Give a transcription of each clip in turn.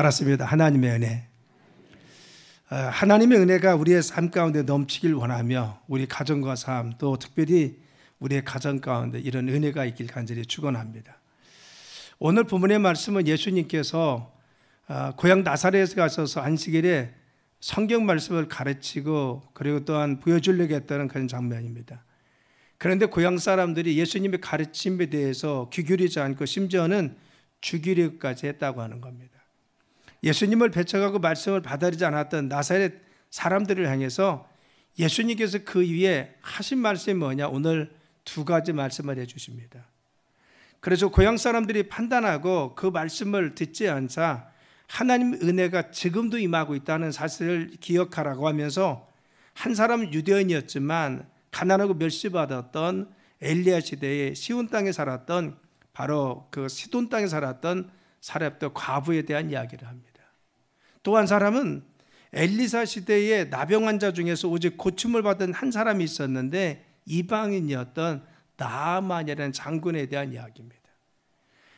알았습니다. 하나님의 은혜. 하나님의 은혜가 우리의 삶 가운데 넘치길 원하며 우리 가정과 삶, 또 특별히 우리의 가정 가운데 이런 은혜가 있길 간절히 축원합니다. 오늘 본문의 말씀은 예수님께서 고향 나사렛에 가셔서 안식일에 성경 말씀을 가르치고 그리고 또한 보여주려고 했다는 그런 장면입니다. 그런데 고향 사람들이 예수님의 가르침에 대해서 귀 기울이지 않고 심지어는 죽이려고까지 했다고 하는 겁니다. 예수님을 배척하고 말씀을 받아들이지 않았던 나사렛 사람들을 향해서 예수님께서 그 위에 하신 말씀이 뭐냐, 오늘 두 가지 말씀을 해주십니다. 그래서 고향 사람들이 판단하고 그 말씀을 듣지 않자 하나님 은혜가 지금도 임하고 있다는 사실을 기억하라고 하면서 한 사람은 유대인이었지만 가난하고 멸시받았던 엘리야 시대에 시온 땅에 살았던 바로 그 시돈 땅에 살았던 사렙도 과부에 대한 이야기를 합니다. 또 한 사람은 엘리사 시대의 나병 환자 중에서 오직 고침을 받은 한 사람이 있었는데 이방인이었던 나아만이라는 장군에 대한 이야기입니다.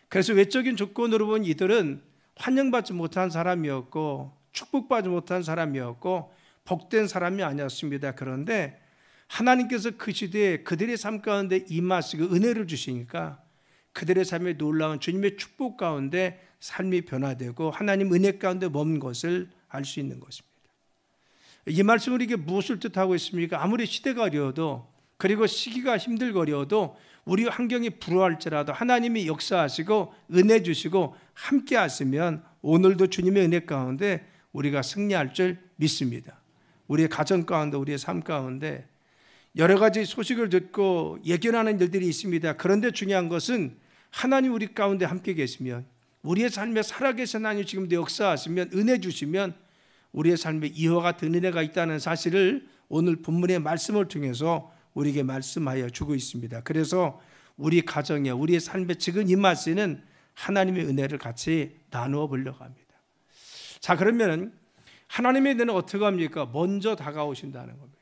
그래서 외적인 조건으로 본 이들은 환영받지 못한 사람이었고 축복받지 못한 사람이었고 복된 사람이 아니었습니다. 그런데 하나님께서 그 시대에 그들의 삶 가운데 임하시고 은혜를 주시니까 그들의 삶에 놀라운 주님의 축복 가운데 삶이 변화되고 하나님 은혜 가운데 머문 것을 알 수 있는 것입니다. 이 말씀은 이게 무엇을 뜻하고 있습니까? 아무리 시대가 어려워도 그리고 시기가 힘들거려도 우리 환경이 불화할지라도 하나님이 역사하시고 은혜 주시고 함께 하시면 오늘도 주님의 은혜 가운데 우리가 승리할 줄 믿습니다. 우리의 가정 가운데 우리의 삶 가운데 여러 가지 소식을 듣고 예견하는 일들이 있습니다. 그런데 중요한 것은 하나님 우리 가운데 함께 계시면 우리의 삶에 살아계신 하나님 지금도 역사하시면 은혜 주시면 우리의 삶에 이와 같은 은혜가 있다는 사실을 오늘 본문의 말씀을 통해서 우리에게 말씀하여 주고 있습니다. 그래서 우리 가정에 우리의 삶에 지금 임하시는 하나님의 은혜를 같이 나누어 보려고 합니다. 자, 그러면 하나님의 은혜는 어떻게 합니까? 먼저 다가오신다는 겁니다.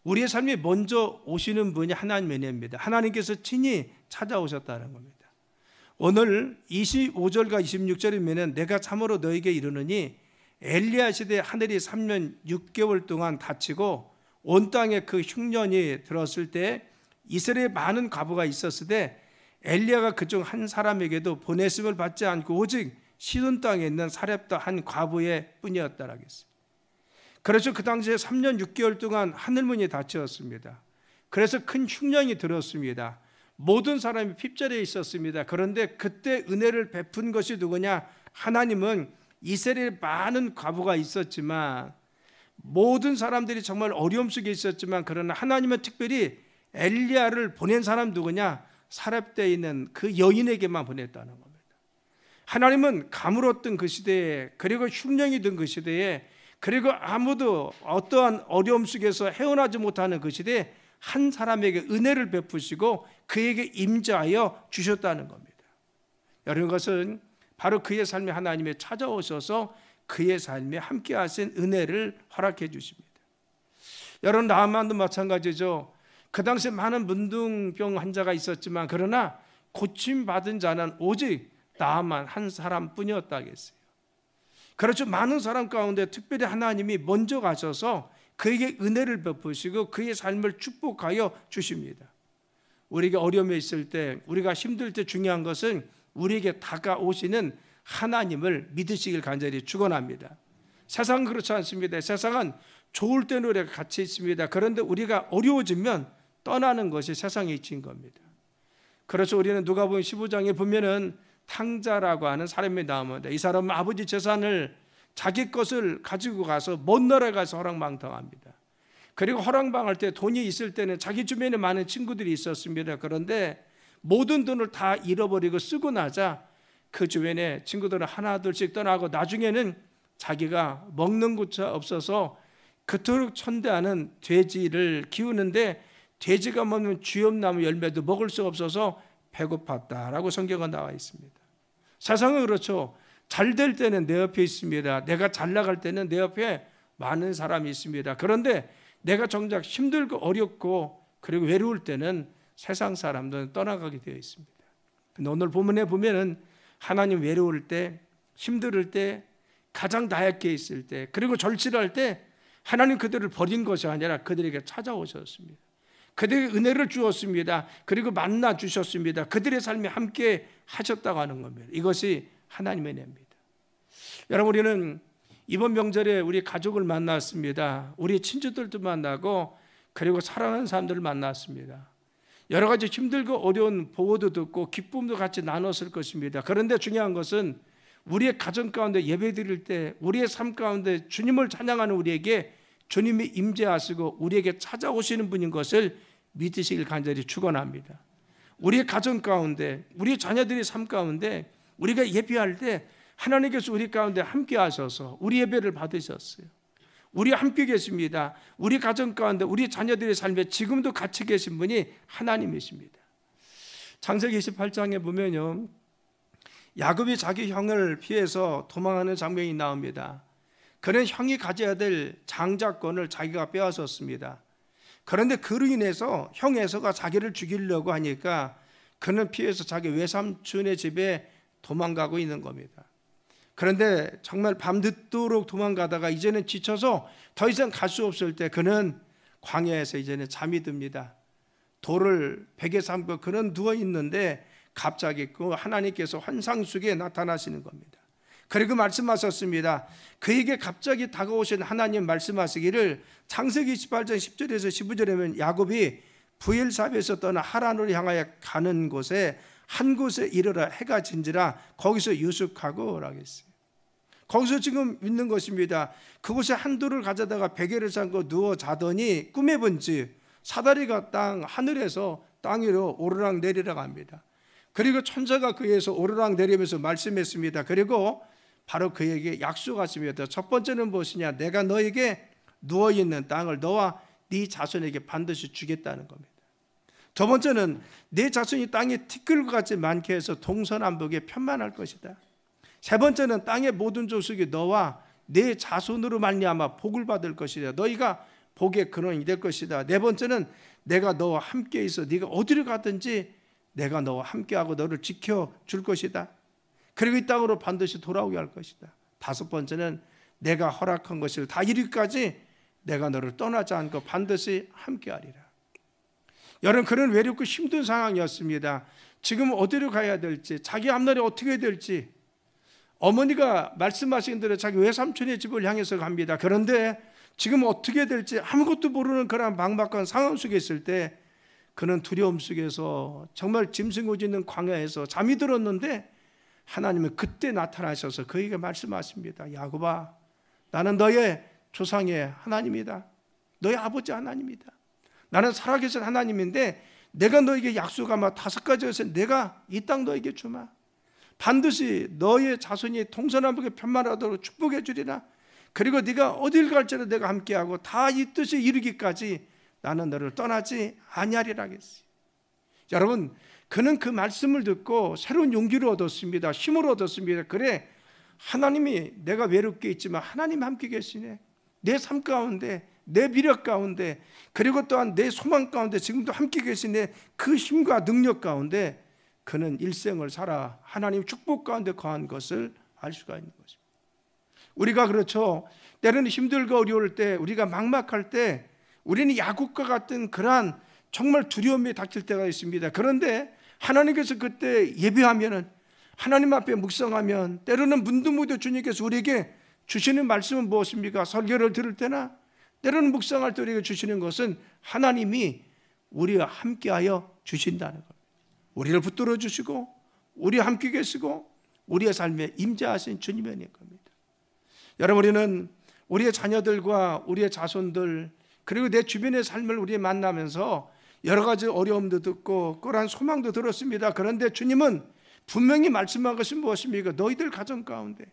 우리의 삶에 먼저 오시는 분이 하나님의 은혜입니다. 하나님께서 친히 찾아오셨다는 겁니다. 오늘 25절과 26절이면 내가 참으로 너에게 이르노니 엘리야 시대 하늘이 3년 6개월 동안 닫히고 온 땅에 그 흉년이 들었을 때 이스라엘에 많은 과부가 있었을 때 엘리야가 그중 한 사람에게도 보냈음을 받지 않고 오직 시돈 땅에 있는 사렙다 한 과부의 뿐이었다라고 했습니다. 그래서 그 당시에 3년 6개월 동안 하늘문이 닫혔습니다. 그래서 큰 흉년이 들었습니다. 모든 사람이 핍절해 있었습니다. 그런데 그때 은혜를 베푼 것이 누구냐? 하나님은 이스라엘에 많은 과부가 있었지만 모든 사람들이 정말 어려움 속에 있었지만 그러나 하나님은 특별히 엘리야를 보낸 사람 누구냐? 사렙대에 있는 그 여인에게만 보냈다는 겁니다. 하나님은 가물었던 그 시대에 그리고 흉년이 든 그 시대에 그리고 아무도 어떠한 어려움 속에서 헤어나지 못하는 그 시대에 한 사람에게 은혜를 베푸시고 그에게 임자하여 주셨다는 겁니다. 이런 것은 바로 그의 삶에 하나님이 찾아오셔서 그의 삶에 함께 하신 은혜를 허락해 주십니다. 여러분, 나아만도 마찬가지죠. 그 당시에 많은 문둥병 환자가 있었지만 그러나 고침받은 자는 오직 나아만 한 사람뿐이었다겠어요. 그렇죠. 많은 사람 가운데 특별히 하나님이 먼저 가셔서 그에게 은혜를 베푸시고 그의 삶을 축복하여 주십니다. 우리에게 어려움에 있을 때, 우리가 힘들 때 중요한 것은 우리에게 다가오시는 하나님을 믿으시길 간절히 축원합니다. 세상은 그렇지 않습니다. 세상은 좋을 때는 우리가 같이 있습니다. 그런데 우리가 어려워지면 떠나는 것이 세상의 이치인 겁니다. 그래서 우리는 누가복음 15장에 보면은 탕자라고 하는 사람이 나옵니다. 이 사람은 아버지 재산을 자기 것을 가지고 가서 먼 나라에 가서 허랑방탕합니다. 그리고 허랑방할 때 돈이 있을 때는 자기 주변에 많은 친구들이 있었습니다. 그런데 모든 돈을 다 잃어버리고 쓰고 나자 그 주변에 친구들은 하나둘씩 떠나고 나중에는 자기가 먹는 것조차 없어서 그토록 천대하는 돼지를 키우는데 돼지가 먹는 쥐엄나무 열매도 먹을 수 없어서 배고팠다라고 성경은 나와 있습니다. 세상은 그렇죠. 잘 될 때는 내 옆에 있습니다. 내가 잘 나갈 때는 내 옆에 많은 사람이 있습니다. 그런데 내가 정작 힘들고 어렵고 그리고 외로울 때는 세상 사람들은 떠나가게 되어 있습니다. 근데 오늘 본문에 보면은 하나님 외로울 때, 힘들 때, 가장 나약해 있을 때, 그리고 절실할 때 하나님 그들을 버린 것이 아니라 그들에게 찾아오셨습니다. 그들에게 은혜를 주었습니다. 그리고 만나 주셨습니다. 그들의 삶에 함께 하셨다고 하는 겁니다. 이것이 하나님의 은혜입니다. 여러분, 우리는 이번 명절에 우리 가족을 만났습니다. 우리 친구들도 만나고 그리고 사랑하는 사람들을 만났습니다. 여러 가지 힘들고 어려운 보고도 듣고 기쁨도 같이 나눴을 것입니다. 그런데 중요한 것은 우리의 가정 가운데 예배 드릴 때 우리의 삶 가운데 주님을 찬양하는 우리에게 주님이 임재하시고 우리에게 찾아오시는 분인 것을 믿으시길 간절히 축원합니다. 우리의 가정 가운데, 우리 자녀들의 삶 가운데 우리가 예배할 때 하나님께서 우리 가운데 함께 하셔서 우리 예배를 받으셨어요. 우리 함께 계십니다. 우리 가정 가운데 우리 자녀들의 삶에 지금도 같이 계신 분이 하나님이십니다. 창세기 28장에 보면요, 야곱이 자기 형을 피해서 도망하는 장면이 나옵니다. 그는 형이 가져야 될 장자권을 자기가 빼앗았습니다. 그런데 그로 인해서 형 에서가 자기를 죽이려고 하니까 그는 피해서 자기 외삼촌의 집에 도망가고 있는 겁니다. 그런데 정말 밤늦도록 도망가다가 이제는 지쳐서 더 이상 갈 수 없을 때 그는 광야에서 이제는 잠이 듭니다. 돌을 베개 삼고 그는 누워 있는데 갑자기 그 하나님께서 환상 속에 나타나시는 겁니다. 그리고 말씀하셨습니다. 그에게 갑자기 다가오신 하나님 말씀하시기를, 창세기 28장 10절에서 15절에 보면 야곱이 부엘사베에서 떠나 하란으로 향하여 가는 곳에 한 곳에 이르러 해가 진지라 거기서 유숙하고 라고 했어요. 거기서 지금 있는 것입니다. 그곳에 한돌을 가져다가 베개를 삼고 누워 자더니 꿈에 본즉 사다리가 땅 하늘에서 땅 위로 오르락 내리락 합니다. 그리고 천사가 그에서 오르락 내리면서 말씀했습니다. 그리고 바로 그에게 약속하십니다. 첫 번째는 무엇이냐? 내가 너에게 누워있는 땅을 너와 네 자손에게 반드시 주겠다는 겁니다. 두 번째는 네 자손이 땅에 티끌과 같이 많게 해서 동서남북에 편만할 것이다. 세 번째는 땅의 모든 족속이 너와 네 자손으로 말미암아 복을 받을 것이다. 너희가 복의 근원이 될 것이다. 네 번째는 내가 너와 함께 있어 네가 어디를 가든지 내가 너와 함께하고 너를 지켜줄 것이다. 그리고 이 땅으로 반드시 돌아오게 할 것이다. 다섯 번째는 내가 허락한 것을 다 이루기까지 내가 너를 떠나지 않고 반드시 함께하리라. 여러분, 그런 외롭고 힘든 상황이었습니다. 지금 어디로 가야 될지, 자기 앞날이 어떻게 될지, 어머니가 말씀하신 대로 자기 외삼촌의 집을 향해서 갑니다. 그런데 지금 어떻게 될지 아무것도 모르는 그런 막막한 상황 속에 있을 때 그는 두려움 속에서 정말 짐승 오지는 광야에서 잠이 들었는데 하나님은 그때 나타나셔서 그에게 말씀하십니다. 야곱아, 나는 너의 조상의 하나님이다. 너의 아버지 하나님이다. 나는 살아계신 하나님인데 내가 너에게 약속하마 5가지에서 내가 이 땅 너에게 주마. 반드시 너의 자손이 동서남북에 편만하도록 축복해 주리라. 그리고 네가 어딜 갈지라도 내가 함께하고 다 이 뜻을 이루기까지 나는 너를 떠나지 아니하리라 했어요. 여러분, 그는 그 말씀을 듣고 새로운 용기를 얻었습니다. 힘을 얻었습니다. 그래, 하나님이 내가 외롭게 있지만 하나님 함께 계시네. 내 삶 가운데, 내 미력 가운데, 그리고 또한 내 소망 가운데 지금도 함께 계시네. 그 힘과 능력 가운데 그는 일생을 살아 하나님 축복 가운데 거한 것을 알 수가 있는 것입니다. 우리가 그렇죠. 때로는 힘들고 어려울 때, 우리가 막막할 때 우리는 야곱과 같은 그러한 정말 두려움이 닥칠 때가 있습니다. 그런데 하나님께서 그때 예배하면, 하나님 앞에 묵상하면, 때로는 문득문득 주님께서 우리에게 주시는 말씀은 무엇입니까? 설교를 들을 때나 때로는 묵상할 때 우리에게 주시는 것은 하나님이 우리와 함께하여 주신다는 겁니다. 우리를 붙들어 주시고 우리와 함께 계시고 우리의 삶에 임재하신 주님의 은혜인 겁니다. 여러분, 우리는 우리의 자녀들과 우리의 자손들, 그리고 내 주변의 삶을 우리 만나면서 여러 가지 어려움도 듣고 그러한 소망도 들었습니다. 그런데 주님은 분명히 말씀한 것이 무엇입니까? 너희들 가정 가운데,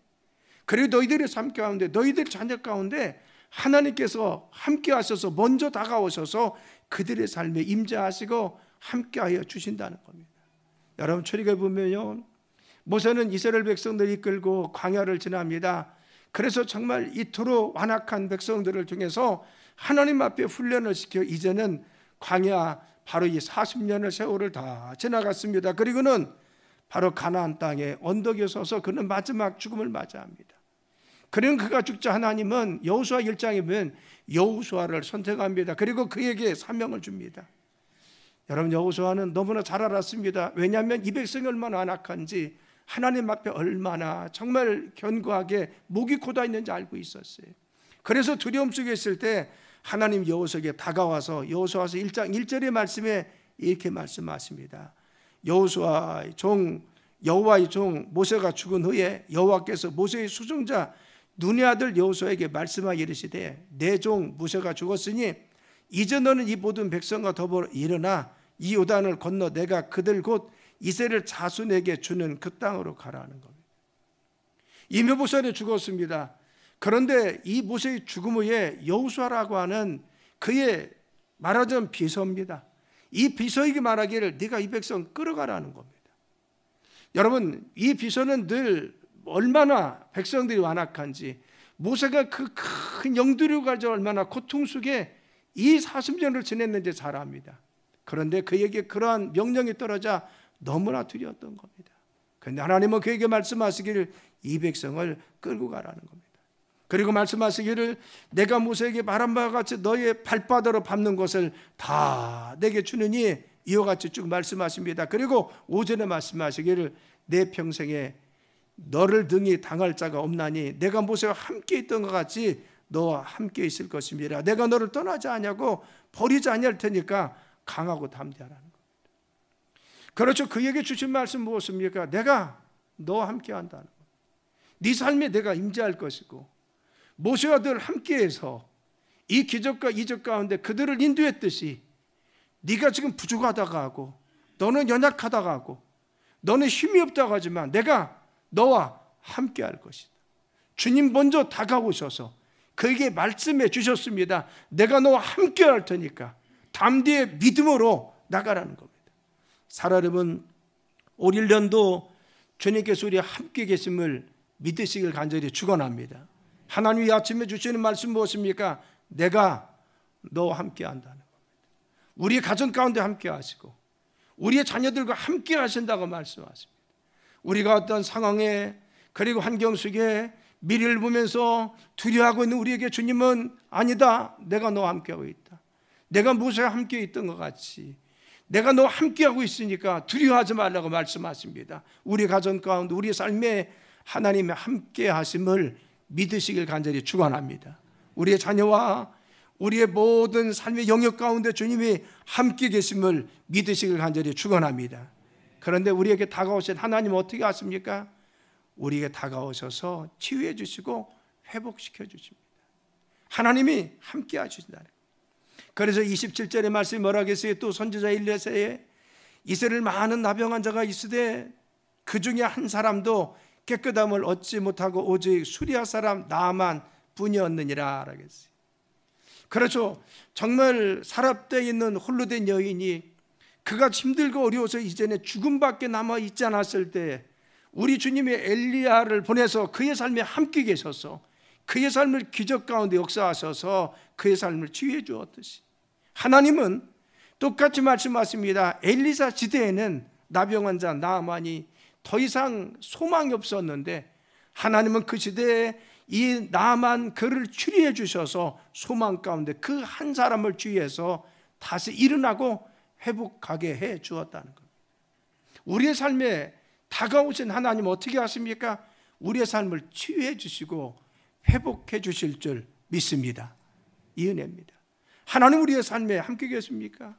그리고 너희들의 삶 가운데, 너희들 자녀 가운데 하나님께서 함께 하셔서 먼저 다가오셔서 그들의 삶에 임재하시고 함께하여 주신다는 겁니다. 여러분, 출애굽에 보면요, 모세는 이스라엘 백성들을 이끌고 광야를 지납니다. 그래서 정말 이토록 완악한 백성들을 통해서 하나님 앞에 훈련을 시켜 이제는 광야, 바로 이 40년의 세월을 다 지나갔습니다. 그리고는 바로 가나안 땅에 언덕에 서서 그는 마지막 죽음을 맞이합니다. 그런 그가 죽자 하나님은 여호수아 1장에 보면 여호수아를 선택합니다. 그리고 그에게 사명을 줍니다. 여러분, 여호수아는 너무나 잘 알았습니다. 왜냐하면 이 백성이 얼마나 안악한지, 하나님 앞에 얼마나 정말 견고하게 목이 고다 있는지 알고 있었어요. 그래서 두려움 속에 있을 때 하나님 여호수아에게 다가와서 여호수아서 1장 1절의 말씀에 이렇게 말씀하십니다. 여호수아의 종 여호와의 종 모세가 죽은 후에 여호와께서 모세의 수종자 눈의 아들 여호수아에게 말씀하여 이르시되 내 종 모세가 죽었으니 이제 너는 이 모든 백성과 더불어 일어나 이 요단을 건너 내가 그들 곧 이스라엘 자손에게 주는 그 땅으로 가라는 겁니다. 이 메보살이 죽었습니다. 그런데 이 모세의 죽음 후에 여호수아라고 하는 그의 말하자면 비서입니다. 이 비서에게 말하기를 네가 이 백성 끌어가라는 겁니다. 여러분, 이 비서는 늘 얼마나 백성들이 완악한지, 모세가 그 큰 영들을 가져 얼마나 고통 속에 이 40년을 지냈는지 잘 압니다. 그런데 그에게 그러한 명령이 떨어져 너무나 두려웠던 겁니다. 그런데 하나님은 그에게 말씀하시기를 이 백성을 끌고 가라는 겁니다. 그리고 말씀하시기를 내가 모세에게 말한 바와 같이 너의 발바닥으로 밟는 것을 다 내게 주느니 이와 같이 쭉 말씀하십니다. 그리고 오전에 말씀하시기를 내 평생에 너를 등이 당할 자가 없나니 내가 모세와 함께 있던 것 같이 너와 함께 있을 것입니다. 내가 너를 떠나지 아니하고 버리지 아니할 테니까 강하고 담대하라는 겁니다. 그렇죠. 그에게 주신 말씀 무엇입니까? 내가 너와 함께 한다는 겁니다. 네 삶에 내가 임재할 것이고 모세와 늘 함께해서 이 기적과 이적 가운데 그들을 인도했듯이 네가 지금 부족하다가 하고 너는 연약하다가 하고 너는 힘이 없다고 하지만 내가 너와 함께할 것이다. 주님 먼저 다가오셔서 그에게 말씀해 주셨습니다. 내가 너와 함께할 테니까 담대의 믿음으로 나가라는 겁니다. 살아름은 올 1년도 주님께서 우리와 함께 계심을 믿으시길 간절히 축원합니다. 하나님이 아침에 주시는 말씀 무엇입니까? 내가 너와 함께 한다는 겁니다. 우리의 가정 가운데 함께 하시고 우리의 자녀들과 함께 하신다고 말씀하십니다. 우리가 어떤 상황에 그리고 환경 속에 미래를 보면서 두려워하고 있는 우리에게 주님은 아니다, 내가 너와 함께하고 있다. 내가 모세와 함께 있던 것 같이 내가 너와 함께하고 있으니까 두려워하지 말라고 말씀하십니다. 우리 가정 가운데 우리의 삶에 하나님의 함께 하심을 믿으시길 간절히 축원합니다. 우리의 자녀와 우리의 모든 삶의 영역 가운데 주님이 함께 계심을 믿으시길 간절히 축원합니다. 그런데 우리에게 다가오신 하나님 어떻게 하십니까? 우리에게 다가오셔서 치유해 주시고 회복시켜 주십니다. 하나님이 함께 하신다는 거예요. 그래서 27절의 말씀이 뭐라고 했어요? 또 선지자 일레세에 이스라엘 많은 나병한 자가 있으되 그 중에 한 사람도 깨끗함을 얻지 못하고 오직 수리아 사람 나만 뿐이었느니라 라고 했어요. 그렇죠. 정말 사랍대에 있는 홀로 된 여인이 그가 힘들고 어려워서 이전에 죽음밖에 남아있지 않았을 때 우리 주님이 엘리야를 보내서 그의 삶에 함께 계셔서 그의 삶을 기적 가운데 역사하셔서 그의 삶을 치유해 주었듯이 하나님은 똑같이 말씀하십니다. 엘리사 시대에는 나병 자 나아만이 더 이상 소망이 없었는데 하나님은 그 시대에 이 나아만 그를 치유해 주셔서 소망 가운데 그 한 사람을 치유해서 다시 일어나고 회복하게 해 주었다는 겁니다. 우리의 삶에 다가오신 하나님 어떻게 하십니까? 우리의 삶을 치유해 주시고 회복해 주실 줄 믿습니다. 이 은혜입니다. 하나님 우리의 삶에 함께 계십니까?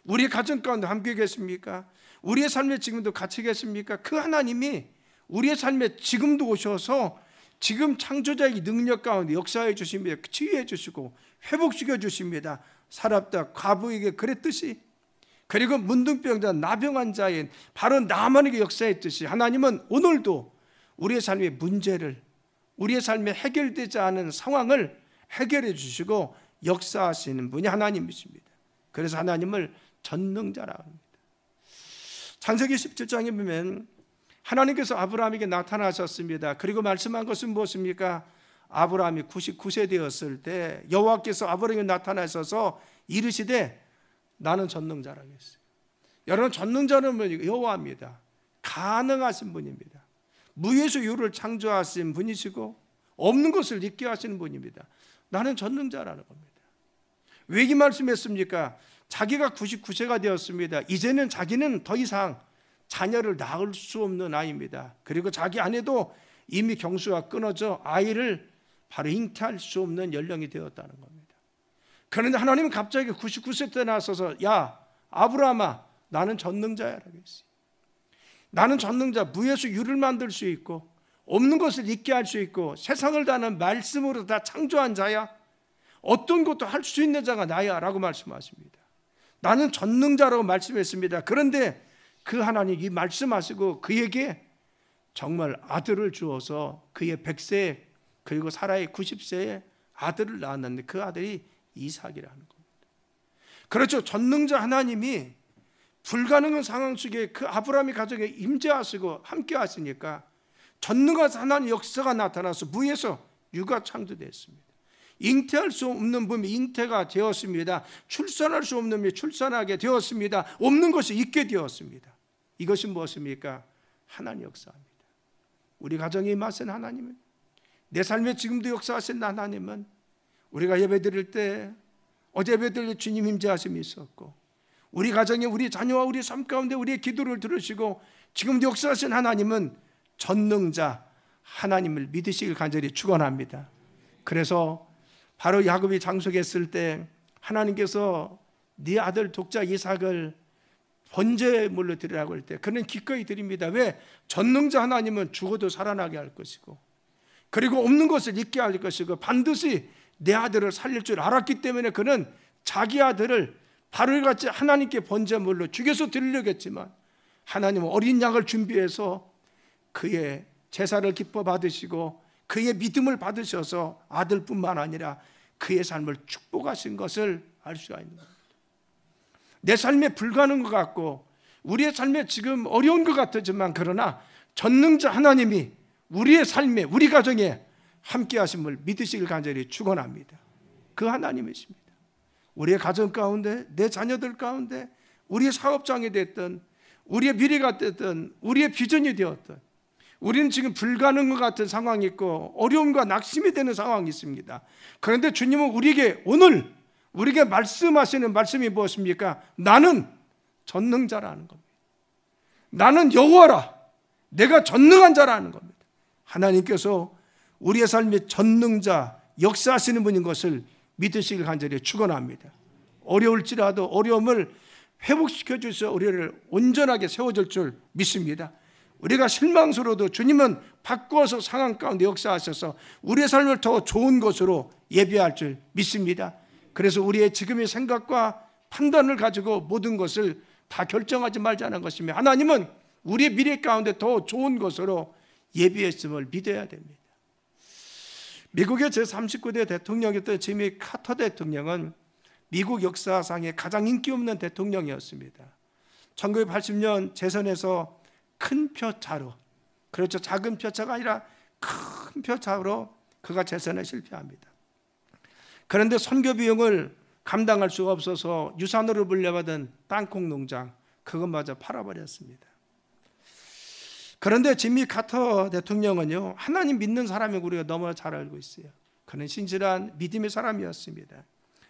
우리의 가정 가운데 함께 계십니까? 우리의 삶에 지금도 같이 계십니까? 그 하나님이 우리의 삶에 지금도 오셔서 지금 창조자의 능력 가운데 역사해 주십니다. 치유해 주시고 회복시켜 주십니다. 사랍다 과부에게 그랬듯이 그리고 문둥병자 나병한 자인 바로 나만에게 역사했듯이 하나님은 오늘도 우리의 삶의 문제를 우리의 삶에 해결되지 않은 상황을 해결해 주시고 역사하시는 분이 하나님이십니다. 그래서 하나님을 전능자라고 합니다. 창세기 17장에 보면 하나님께서 아브라함에게 나타나셨습니다. 그리고 말씀한 것은 무엇입니까? 아브라함이 99세 되었을 때 여호와께서 아브라함에게 나타나셔서 이르시되 나는 전능자라고 했어요. 여러분, 전능자는 여호와입니다. 가능하신 분입니다. 무에서 유를 창조하신 분이시고 없는 것을 있게 하시는 분입니다. 나는 전능자라는 겁니다. 왜 이 말씀했습니까? 자기가 99세가 되었습니다. 이제는 자기는 더 이상 자녀를 낳을 수 없는 아이입니다. 그리고 자기 아내도 이미 경수가 끊어져 아이를 바로 잉태할 수 없는 연령이 되었다는 겁니다. 그런데 하나님은 갑자기 99세 때 나서서 야 아브라함아 나는 전능자야라고 했어요. 나는 전능자, 무에서 유를 만들 수 있고 없는 것을 있게 할 수 있고 세상을 다는 말씀으로 다 창조한 자야. 어떤 것도 할 수 있는 자가 나야 라고 말씀하십니다. 나는 전능자라고 말씀했습니다. 그런데 그 하나님 이 말씀하시고 그에게 정말 아들을 주어서 그의 100세 그리고 사라의 90세에 아들을 낳았는데 그 아들이 이삭이라는 겁니다. 그렇죠. 전능자 하나님이 불가능한 상황 속에 그 아브라함의 가정에 임재하시고 함께 하시니까 전능한 하나님 역사가 나타나서 무에서 유가 창조됐습니다. 잉태할 수 없는 분이 잉태가 되었습니다. 출산할 수 없는 분이 출산하게 되었습니다. 없는 것이 있게 되었습니다. 이것이 무엇입니까? 하나님 역사입니다. 우리 가정에 임하신 하나님은, 내 삶에 지금도 역사하신 하나님은 우리가 예배드릴 때 어제 예배드릴 주님 임재하심이 있었고 우리 가정에 우리 자녀와 우리 삶 가운데 우리의 기도를 들으시고 지금도 역사하신 하나님은 전능자 하나님을 믿으시길 간절히 축원합니다. 그래서 바로 야곱이 장속했을 때 하나님께서 네 아들 독자 이삭을 번제물로 드리라고 할 때 그는 기꺼이 드립니다. 왜? 전능자 하나님은 죽어도 살아나게 할 것이고 그리고 없는 것을 있게 할 것이고 반드시 내 아들을 살릴 줄 알았기 때문에 그는 자기 아들을 바로 이같이 하나님께 번제물로 죽여서 드리려겠지만 하나님은 어린 양을 준비해서 그의 제사를 기뻐 받으시고 그의 믿음을 받으셔서 아들뿐만 아니라 그의 삶을 축복하신 것을 알 수가 있는 겁니다. 내 삶에 불가능한 것 같고 우리의 삶에 지금 어려운 것 같지만 그러나 전능자 하나님이 우리의 삶에 우리 가정에 함께 하심을 믿으시길 간절히 축원합니다. 그 하나님이십니다. 우리의 가정 가운데 내 자녀들 가운데 우리의 사업장이 됐든 우리의 미래가 됐든 우리의 비전이 되었든 우리는 지금 불가능한 것 같은 상황이 있고 어려움과 낙심이 되는 상황이 있습니다. 그런데 주님은 우리에게 오늘 우리에게 말씀하시는 말씀이 무엇입니까? 나는 전능자라는 겁니다. 나는 여호와라. 내가 전능한 자라는 겁니다. 하나님께서 우리의 삶의 전능자 역사하시는 분인 것을 믿으시길 간절히 축원합니다. 어려울지라도 어려움을 회복시켜 주셔서 우리를 온전하게 세워줄 줄 믿습니다. 우리가 실망스러워도 주님은 바꾸어서 상황 가운데 역사하셔서 우리의 삶을 더 좋은 것으로 예비할 줄 믿습니다. 그래서 우리의 지금의 생각과 판단을 가지고 모든 것을 다 결정하지 말자는 것이며 하나님은 우리의 미래 가운데 더 좋은 것으로 예비했음을 믿어야 됩니다. 미국의 제39대 대통령이었던 지미 카터 대통령은 미국 역사상에 가장 인기 없는 대통령이었습니다. 1980년 재선에서 큰 표차로, 그렇죠, 작은 표차가 아니라 큰 표차로 그가 재선에 실패합니다. 그런데 선교 비용을 감당할 수가 없어서 유산으로 물려받은 땅콩 농장 그것마저 팔아버렸습니다. 그런데 지미 카터 대통령은요, 하나님 믿는 사람이 우리가 너무나 잘 알고 있어요. 그는 신실한 믿음의 사람이었습니다.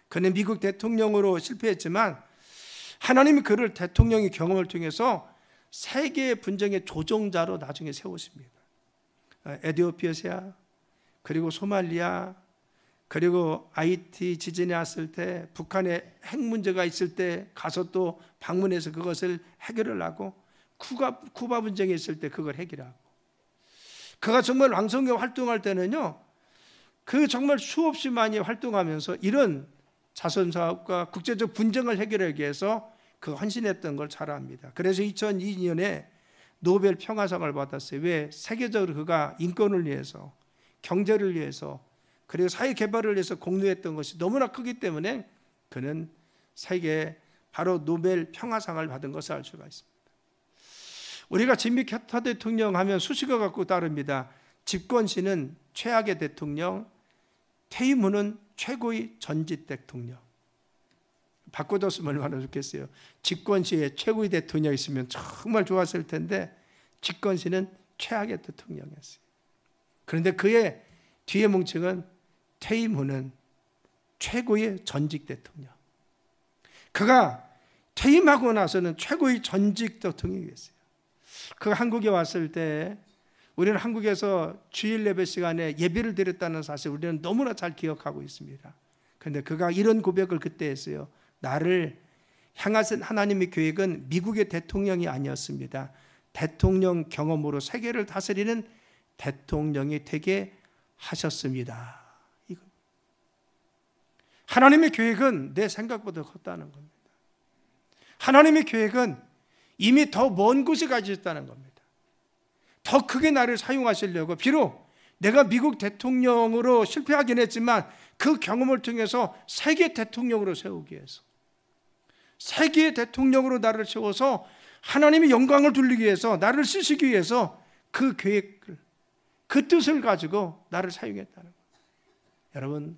그는 미국 대통령으로 실패했지만 하나님이 그를 대통령의 경험을 통해서 세계 분쟁의 조종자로 나중에 세우십니다. 에티오피아, 그리고 소말리아, 그리고 아이티 지진이 왔을 때, 북한에 핵 문제가 있을 때 가서 또 방문해서 그것을 해결을 하고, 쿠바 분쟁이 있을 때 그걸 해결하고, 그가 정말 왕성하게 활동할 때는요, 그 정말 수없이 많이 활동하면서 이런 자선사업과 국제적 분쟁을 해결하기 위해서 그 헌신했던 걸 잘 압니다. 그래서 2002년에 노벨 평화상을 받았어요. 왜? 세계적으로 그가 인권을 위해서, 경제를 위해서, 그리고 사회 개발을 위해서 공로했던 것이 너무나 크기 때문에 그는 세계 바로 노벨 평화상을 받은 것을 알 수가 있습니다. 우리가 지미 카터 대통령 하면 수식어 갖고 따릅니다. 집권시는 최악의 대통령, 퇴임 후는 최고의 전직 대통령. 바꿔줬으면 얼마나 좋겠어요. 집권시에 최고의 대통령이 있으면 정말 좋았을 텐데 집권시는 최악의 대통령이었어요. 그런데 그의 뒤에 뭉칭은 퇴임 후는 최고의 전직 대통령. 그가 퇴임하고 나서는 최고의 전직 대통령이 됐어요. 그가 한국에 왔을 때 우리는 한국에서 주일 예배 시간에 예배를 드렸다는 사실 우리는 너무나 잘 기억하고 있습니다. 그런데 그가 이런 고백을 그때 했어요. 나를 향하신 하나님의 계획은 미국의 대통령이 아니었습니다. 대통령 경험으로 세계를 다스리는 대통령이 되게 하셨습니다. 하나님의 계획은 내 생각보다 컸다는 겁니다. 하나님의 계획은 이미 더 먼 곳에 가셨다는 겁니다. 더 크게 나를 사용하시려고, 비록 내가 미국 대통령으로 실패하긴 했지만 그 경험을 통해서 세계 대통령으로 세우기 위해서, 세계의 대통령으로 나를 세워서 하나님의 영광을 돌리기 위해서, 나를 쓰시기 위해서 그 계획을, 그 뜻을 가지고 나를 사용했다는 거예요. 여러분,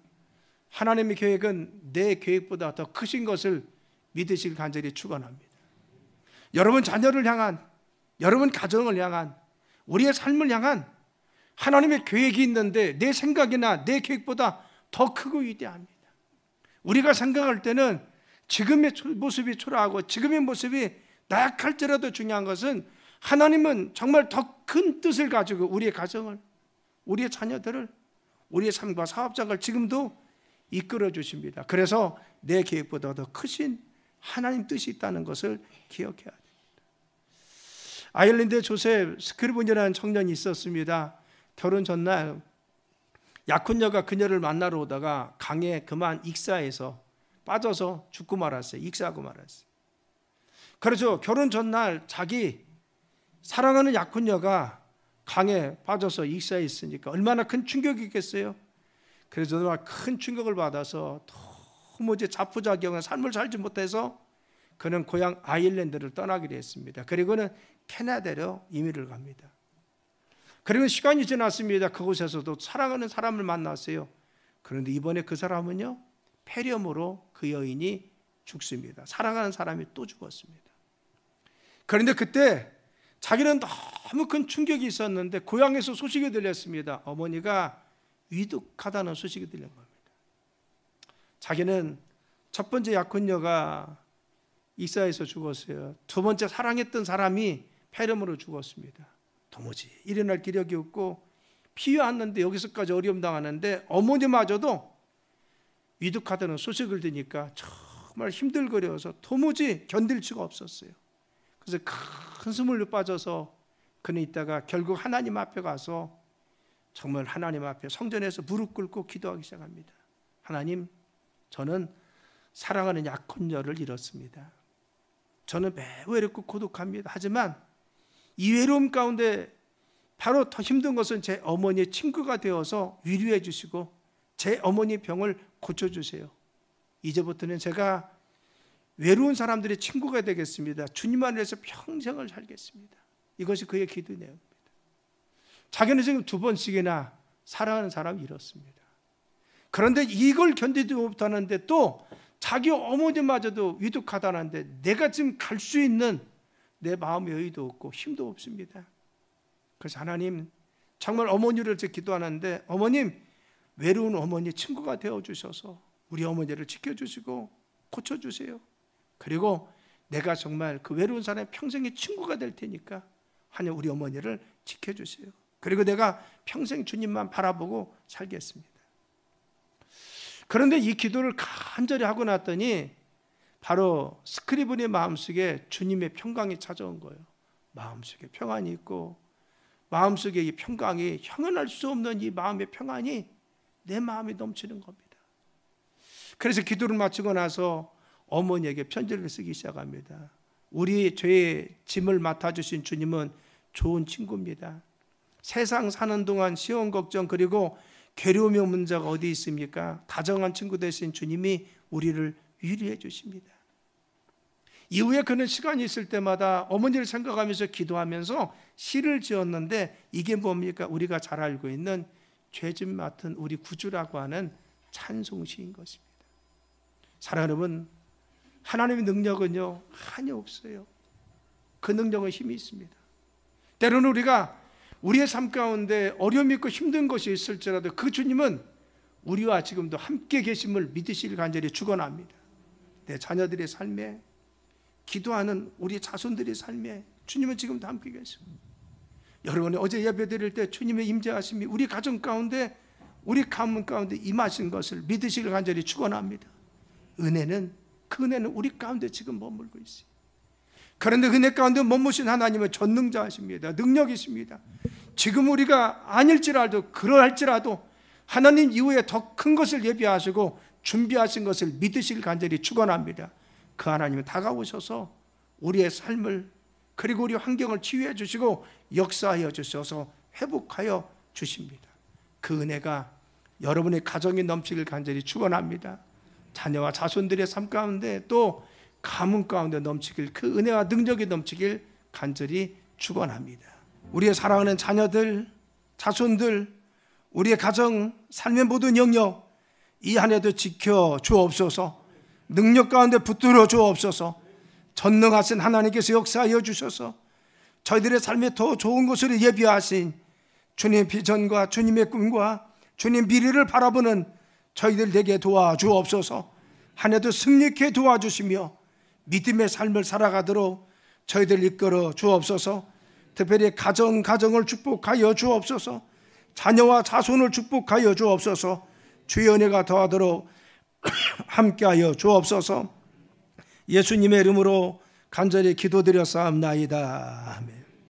하나님의 계획은 내 계획보다 더 크신 것을 믿으실 간절히 축원합니다. 여러분 자녀를 향한, 여러분 가정을 향한, 우리의 삶을 향한 하나님의 계획이 있는데 내 생각이나 내 계획보다 더 크고 위대합니다. 우리가 생각할 때는 지금의 모습이 초라하고 지금의 모습이 나약할지라도 중요한 것은 하나님은 정말 더 큰 뜻을 가지고 우리의 가정을, 우리의 자녀들을, 우리의 삶과 사업장을 지금도 이끌어 주십니다. 그래서 내 계획보다 더 크신 하나님 뜻이 있다는 것을 기억해야 됩니다. 아일랜드에 조셉 스크리븐이라는 청년이 있었습니다. 결혼 전날 약혼녀가 그녀를 만나러 오다가 강에 그만 익사해서 빠져서 죽고 말았어요. 익사하고 말았어요. 그래서 결혼 전날 자기 사랑하는 약혼녀가 강에 빠져서 익사했으니까 얼마나 큰 충격이겠어요. 그래서 정말 큰 충격을 받아서 도무지 자포자기한 삶을 살지 못해서 그는 고향 아일랜드를 떠나기로 했습니다. 그리고는 캐나다로 이민을 갑니다. 그리고 시간이 지났습니다. 그곳에서도 사랑하는 사람을 만났어요. 그런데 이번에 그 사람은요, 폐렴으로 그 여인이 죽습니다. 사랑하는 사람이 또 죽었습니다. 그런데 그때 자기는 너무 큰 충격이 있었는데 고향에서 소식이 들렸습니다. 어머니가 위독하다는 소식이 들린 겁니다. 자기는 첫 번째 약혼녀가 익사해서 죽었어요. 두 번째 사랑했던 사람이 폐렴으로 죽었습니다. 도무지 일어날 기력이 없고 피해왔는데 여기서까지 어려움 당하는데 어머니마저도 위독하다는 소식을 들으니까 정말 힘들거려서 도무지 견딜 수가 없었어요. 그래서 큰 숨을 빠져서 그는 있다가 결국 하나님 앞에 가서 정말 하나님 앞에 성전에서 무릎 꿇고 기도하기 시작합니다. 하나님, 저는 사랑하는 약혼녀를 잃었습니다. 저는 매우 외롭고 고독합니다. 하지만 이 외로움 가운데 바로 더 힘든 것은 제 어머니의 친구가 되어서 위로해 주시고 제 어머니 병을 고쳐주세요. 이제부터는 제가 외로운 사람들의 친구가 되겠습니다. 주님 안에서 평생을 살겠습니다. 이것이 그의 기도 내용입니다. 자기는 지금 두 번씩이나 사랑하는 사람을 잃었습니다. 그런데 이걸 견디지 못하는데 또 자기 어머니마저도 위독하다는데 내가 지금 갈 수 있는 내 마음의 여유도 없고 힘도 없습니다. 그래서 하나님, 정말 어머니를 기도하는데 어머님, 외로운 어머니 친구가 되어주셔서 우리 어머니를 지켜주시고 고쳐주세요. 그리고 내가 정말 그 외로운 사람의 평생의 친구가 될 테니까 하나님 우리 어머니를 지켜주세요. 그리고 내가 평생 주님만 바라보고 살겠습니다. 그런데 이 기도를 간절히 하고 났더니 바로 스크리븐의 마음속에 주님의 평강이 찾아온 거예요. 마음속에 평안이 있고 마음속에 이 평강이 형언할 수 없는 이 마음의 평안이 내 마음에 넘치는 겁니다. 그래서 기도를 마치고 나서 어머니에게 편지를 쓰기 시작합니다. 우리 죄의 짐을 맡아주신 주님은 좋은 친구입니다. 세상 사는 동안 시험 걱정 그리고 괴로움의 문제가 어디 있습니까? 다정한 친구 되신 주님이 우리를 위로해 주십니다. 이후에 그는 시간이 있을 때마다 어머니를 생각하면서 기도하면서 시를 지었는데 이게 뭡니까? 우리가 잘 알고 있는 죄짐 맡은 우리 구주라고 하는 찬송시인 것입니다. 사랑하는 여러분, 하나님의 능력은요 한이 없어요. 그 능력은 힘이 있습니다. 때로는 우리가 우리의 삶 가운데 어려움이 있고 힘든 것이 있을지라도 그 주님은 우리와 지금도 함께 계심을 믿으실 간절히 축원합니다. 내 자녀들의 삶에, 기도하는 우리 자손들의 삶에 주님은 지금도 함께 계십니다. 여러분이 어제 예배 드릴 때 주님의 임재하심이 우리 가정 가운데, 우리 가문 가운데 임하신 것을 믿으시길 간절히 축원합니다. 은혜는, 그 은혜는 우리 가운데 지금 머물고 있어요. 그런데 은혜 가운데 머무신 하나님은 전능자이십니다. 능력이십니다. 지금 우리가 아닐지라도, 그러할지라도 하나님 이후에 더 큰 것을 예비하시고 준비하신 것을 믿으실 간절히 축원합니다. 그 하나님은 다가오셔서 우리의 삶을, 그리고 우리 환경을 치유해 주시고 역사하여 주셔서 회복하여 주십니다. 그 은혜가 여러분의 가정에 넘치길 간절히 축원합니다. 자녀와 자손들의 삶 가운데, 또 가문 가운데 넘치길, 그 은혜와 능력이 넘치길 간절히 축원합니다. 우리의 사랑하는 자녀들, 자손들, 우리의 가정, 삶의 모든 영역 이 한 해도 지켜 주옵소서. 능력 가운데 붙들어 주옵소서. 전능하신 하나님께서 역사하여 주셔서 저희들의 삶에 더 좋은 것을 예비하신 주님의 비전과 주님의 꿈과 주님 미래를 바라보는 저희들 되게 도와주옵소서. 한 해도 승리케 도와주시며 믿음의 삶을 살아가도록 저희들 이끌어 주옵소서. 특별히 가정을 축복하여 주옵소서. 자녀와 자손을 축복하여 주옵소서. 주의 은혜가 더하도록 함께하여 주옵소서. 예수님의 이름으로 간절히 기도드렸사옵나이다. 아멘.